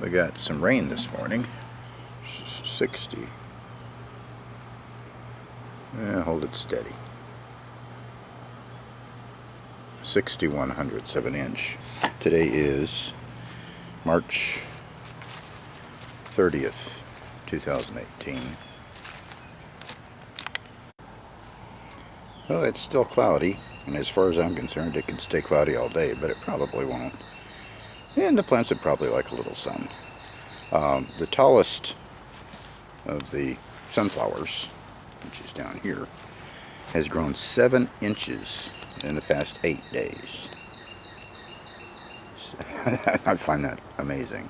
We got some rain this morning. 60. Yeah, hold it steady. 6/100ths of an inch. Today is March 30th, 2018. Well, it's still cloudy, and as far as I'm concerned, it can stay cloudy all day, but it probably won't. And the plants would probably like a little sun. The tallest of the sunflowers, which is down here, has grown 7 inches in the past 8 days. I find that amazing.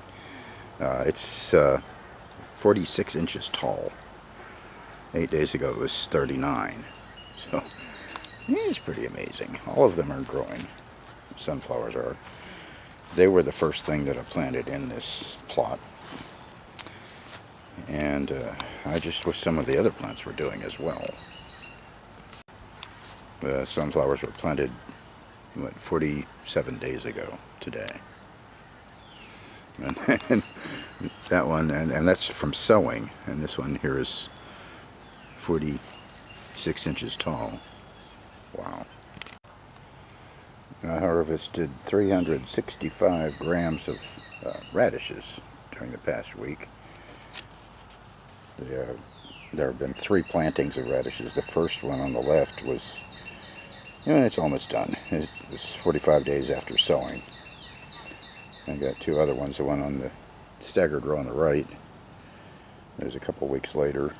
It's 46 inches tall. 8 days ago it was 39. So it's pretty amazing. All of them are growing. Sunflowers are. They were the first thing that I planted in this plot. And I just wish some of the other plants were doing as well. The sunflowers were planted, 47 days ago today. And that one, and that's from sowing, and this one here is 46 inches tall. Wow. I harvested 365 grams of radishes during the past week. There have been 3 plantings of radishes. The first one on the left was, it's almost done. It was 45 days after sowing. I got 2 other ones, the one on the staggered row on the right. There's a couple weeks later.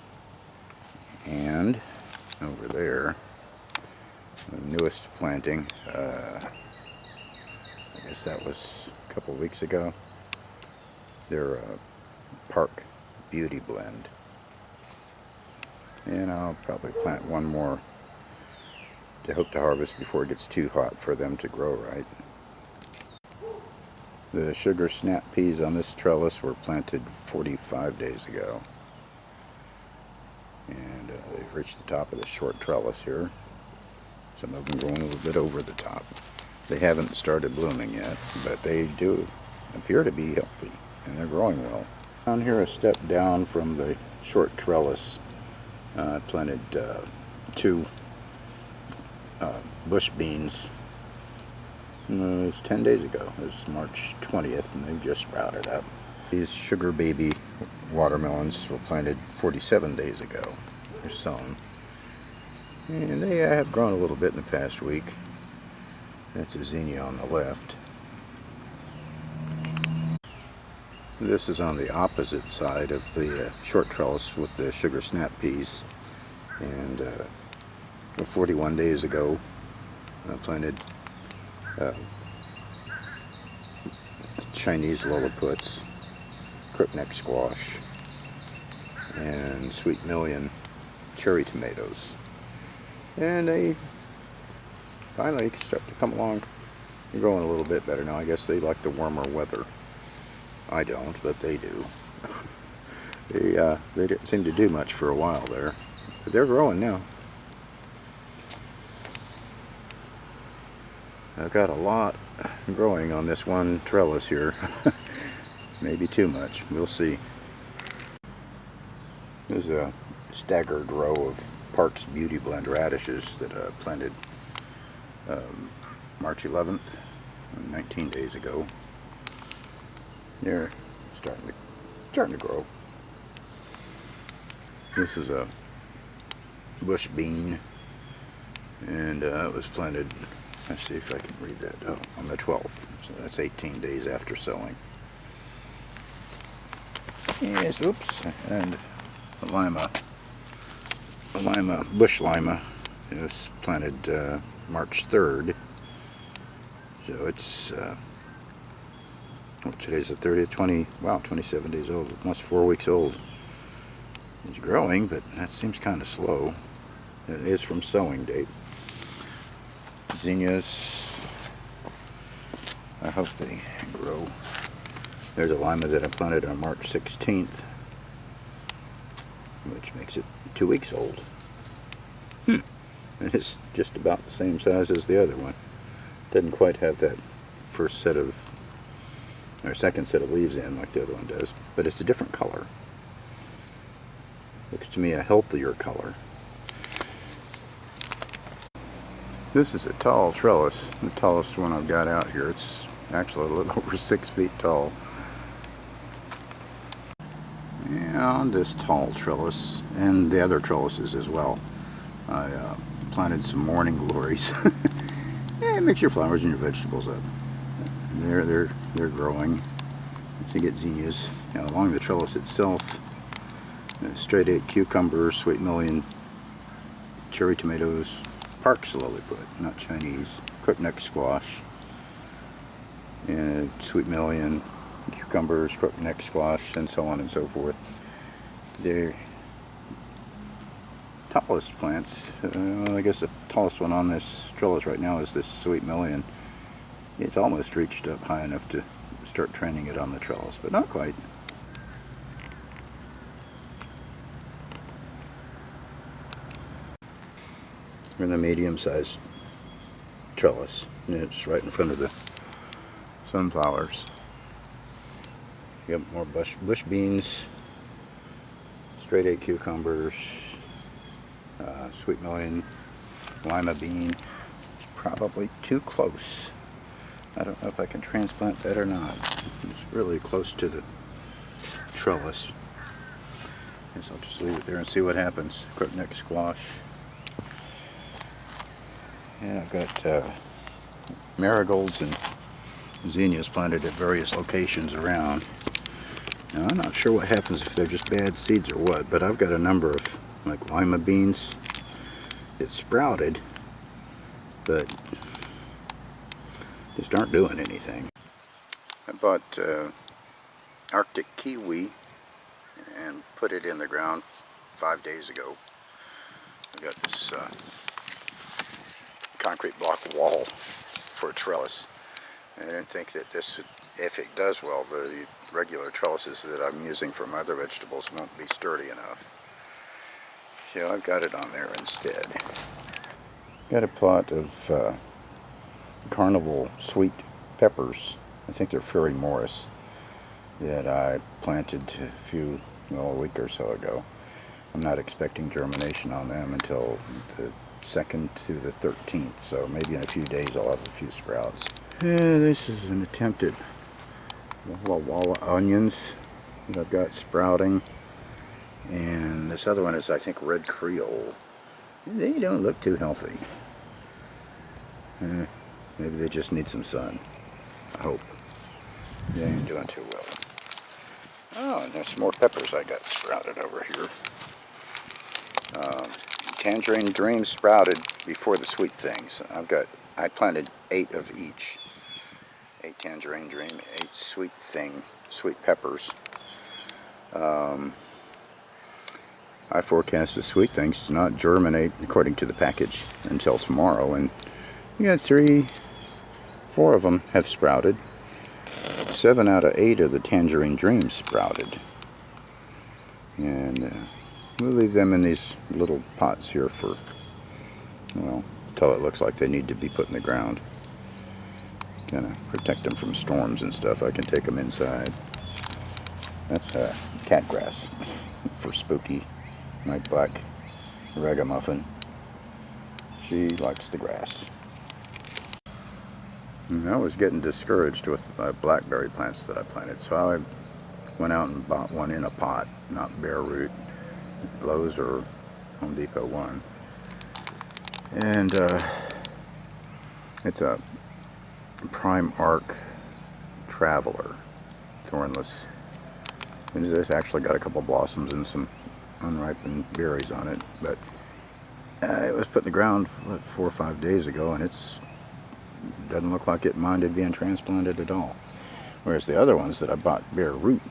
And over there, the newest planting, I guess that was a couple weeks ago. They're a Park Beauty Blend. And I'll probably plant one more to hope to harvest before it gets too hot for them to grow right. The sugar snap peas on this trellis were planted 45 days ago. And they've reached the top of the short trellis here. Some of them going a little bit over the top. They haven't started blooming yet, but they do appear to be healthy, and they're growing well. Down here, a step down from the short trellis, I planted 2 bush beans. It was 10 days ago. It was March 20th, and they've just sprouted up. These sugar baby watermelons were planted 47 days ago. They're sown. And they have grown a little bit in the past week. That's a zinnia on the left. This is on the opposite side of the short trellis with the sugar snap peas. And 41 days ago, I planted Chinese lilliputs, crookneck squash, and sweet million cherry tomatoes. And they finally start to come along. They're growing a little bit better now. I guess they like the warmer weather. I don't, but they do. They didn't seem to do much for a while there, but they're growing now. I've got a lot growing on this one trellis here. Maybe too much. We'll see. There's a staggered row of Park's Beauty Blend radishes that I planted March 11th, 19 days ago. They're starting to grow. This is a bush bean, and it was planted, let's see if I can read that, on the 12th. So that's 18 days after sowing. Yes, oops, and bush lima is planted March 3rd. So it's, today's the 30th, 27 days old, almost 4 weeks old. It's growing, but that seems kind of slow. It is from sowing date. Zinnias, I hope they grow. There's a lima that I planted on March 16th, which makes it 2 weeks old. And it's just about the same size as the other one. Doesn't quite have that first set of or second set of leaves in like the other one does, but it's a different color. Looks to me a healthier color. This is a tall trellis, the tallest one I've got out here. It's actually a little over 6 feet tall. Yeah, on this tall trellis, and the other trellises as well, I planted some morning glories. Yeah, it makes your flowers and your vegetables up. They're growing. You get zinnias. Now, along the trellis itself, straight 8 cucumbers, sweet million, cherry tomatoes, Park's lilliput, not Chinese, crookneck squash, and sweet million, cucumbers, crookneck squash, and so on and so forth. They're tallest plants. I guess the tallest one on this trellis right now is this sweet million. It's almost reached up high enough to start training it on the trellis, but not quite. We're in a medium-sized trellis, and it's right in front of the sunflowers. You got more bush beans, straight 8 cucumbers, sweet million, lima bean. It's probably too close. I don't know if I can transplant that or not. It's really close to the trellis. I guess I'll just leave it there and see what happens. Crookneck squash. And I've got marigolds and zinnias planted at various locations around. Now, I'm not sure what happens if they're just bad seeds or what, but I've got a number of like lima beans that sprouted, but just aren't doing anything. I bought Arctic kiwi and put it in the ground 5 days ago. I got this concrete block wall for a trellis. I didn't think that this would, if it does well, the regular trellises that I'm using for my other vegetables won't be sturdy enough. So I've got it on there instead. Got a plot of carnival sweet peppers. I think they're Fairy Morris that I planted a week or so ago. I'm not expecting germination on them until the 2nd to the 13th, so maybe in a few days I'll have a few sprouts. This is an attempt at Walla onions that I've got sprouting, and this other one is, I think, Red Creole. They don't look too healthy. Maybe they just need some sun. I hope. They ain't doing too well. Oh, and there's some more peppers I got sprouted over here. Tangerine Dream sprouted before the sweet things. I planted 8 of each. 8 Tangerine Dream, 8 sweet peppers. I forecast the sweet things to not germinate according to the package until tomorrow, and you got 4 of them have sprouted. 7 out of 8 of the Tangerine Dreams sprouted. And we'll leave them in these little pots here for, well, until it looks like they need to be put in the ground. Kind of protect them from storms and stuff. I can take them inside. That's cat grass for Spooky, my black ragamuffin. She likes the grass. And I was getting discouraged with blackberry plants that I planted, so I went out and bought one in a pot, not bare root. Lowe's or Home Depot one. And it's a Primark Traveller, thornless. And this actually got a couple blossoms and some unripened berries on it, but it was put in the ground 4 or 5 days ago, and it's doesn't look like it minded being transplanted at all. Whereas the other ones that I bought bare root,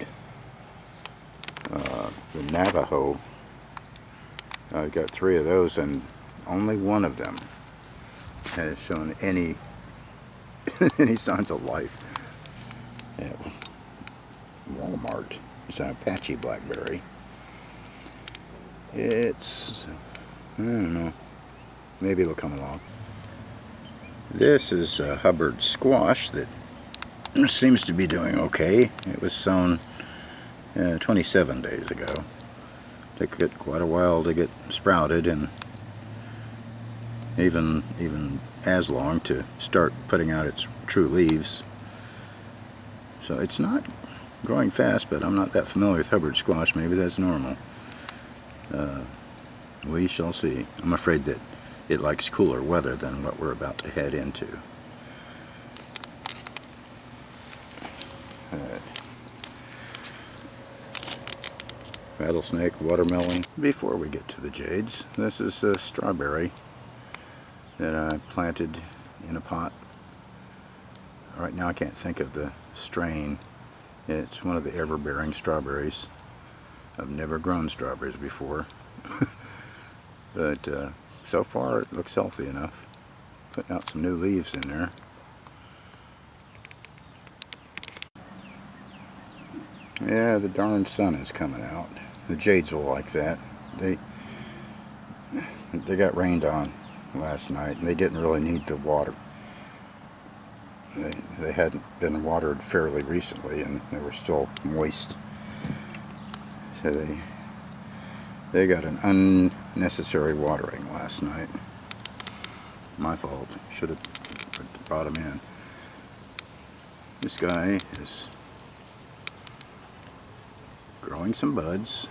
the Navajo, I've got 3 of those, and only one of them has shown any signs of life. At Walmart, it's an Apache blackberry. It's, I don't know, maybe it'll come along. This is Hubbard Squash that seems to be doing okay. It was sown 27 days ago. It took it quite a while to get sprouted, and even as long to start putting out its true leaves. So it's not growing fast, but I'm not that familiar with Hubbard Squash. Maybe that's normal. We shall see. I'm afraid that it likes cooler weather than what we're about to head into. Rattlesnake, watermelon. Before we get to the jades, this is a strawberry that I planted in a pot. Right now I can't think of the strain. It's one of the ever-bearing strawberries. I've never grown strawberries before. But so far it looks healthy enough. Putting out some new leaves in there. Yeah, the darn sun is coming out. The jades will like that. They got rained on last night, and they didn't really need the water. They hadn't been watered fairly recently, and they were still moist. So they got an unnecessary watering last night. My fault. Should have brought them in. This guy is growing some buds.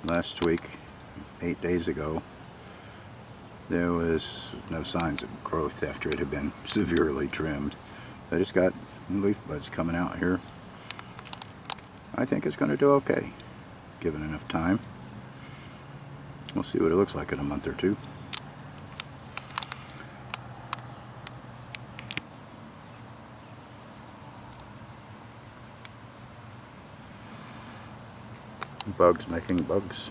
Last week, 8 days ago, there was no signs of growth after it had been severely trimmed. They just got leaf buds coming out here. I think it's going to do okay, given enough time. We'll see what it looks like in a month or two. Bugs making bugs.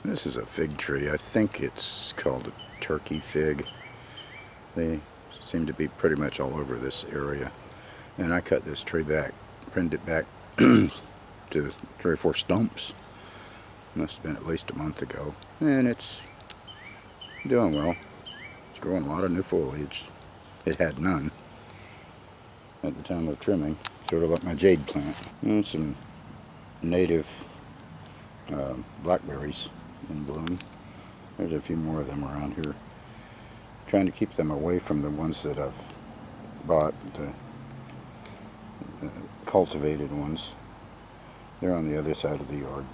This is a fig tree. I think it's called a turkey fig. They seem to be pretty much all over this area. And I cut this tree back, pruned it back to 3 or 4 stumps. Must have been at least a month ago. And it's doing well. It's growing a lot of new foliage. It had none at the time of trimming. Sort of like my jade plant. And some native blackberries in bloom. There's a few more of them around here. Trying to keep them away from the ones that I've bought, the cultivated ones. They're on the other side of the yard.